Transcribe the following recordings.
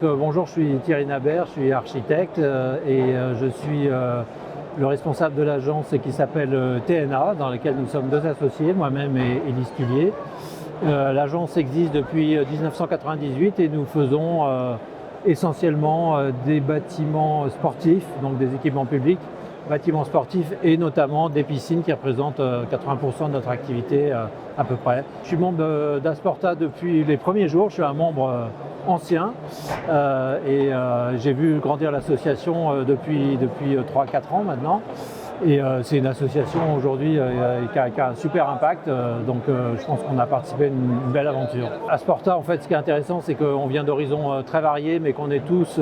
Bonjour, je suis Thierry Nabert, je suis architecte je suis le responsable de l'agence qui s'appelle TNA, dans laquelle nous sommes deux associés, moi-même et Élise Tullier. L'agence existe depuis 1998 et nous faisons essentiellement des bâtiments sportifs, donc des équipements publics, bâtiments sportifs et notamment des piscines qui représentent 80% de notre activité à peu près. Je suis membre d'Asporta depuis les premiers jours, je suis un membre ancien j'ai vu grandir l'association depuis 3-4 ans maintenant. C'est une association aujourd'hui qui a un super impact, je pense qu'on a participé à une belle aventure. Asporta, en fait, ce qui est intéressant, c'est qu'on vient d'horizons très variés, mais qu'on est tous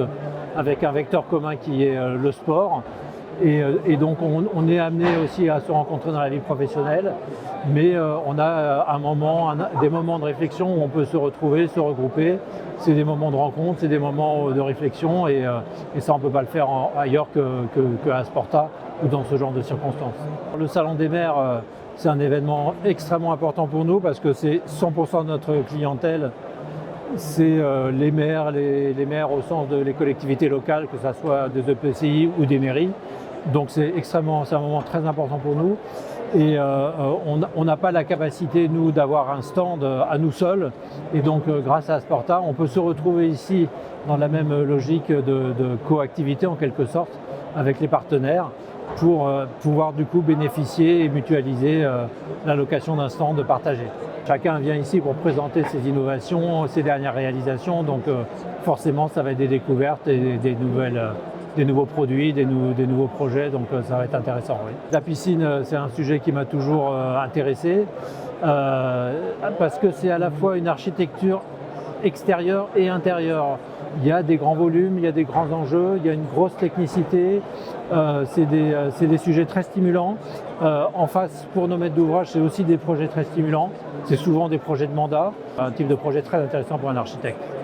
avec un vecteur commun qui est le sport. Donc on est amené aussi à se rencontrer dans la vie professionnelle, mais on a des moments de réflexion où on peut se retrouver, se regrouper. C'est des moments de rencontre, c'est des moments de réflexion et ça on ne peut pas le faire ailleurs qu'à Asporta ou dans ce genre de circonstances. Le Salon des maires, c'est un événement extrêmement important pour nous parce que c'est 100% de notre clientèle. C'est les maires au sens de les collectivités locales, que ce soit des EPCI ou des mairies. Donc c'est un moment très important pour nous et on n'a pas la capacité, nous, d'avoir un stand à nous seuls. Et donc grâce à Asporta, on peut se retrouver ici dans la même logique de coactivité en quelque sorte avec les partenaires pour pouvoir du coup bénéficier et mutualiser la location d'un stand partagé. Chacun vient ici pour présenter ses innovations, ses dernières réalisations, donc forcément ça va être des découvertes et des nouveaux produits, des nouveaux projets, donc ça va être intéressant. Oui. La piscine, c'est un sujet qui m'a toujours intéressé, parce que c'est à la fois une architecture extérieure et intérieure. Il y a des grands volumes, il y a des grands enjeux, il y a une grosse technicité, c'est des sujets très stimulants. En face, pour nos maîtres d'ouvrage, c'est aussi des projets très stimulants, c'est souvent des projets de mandat, un type de projet très intéressant pour un architecte.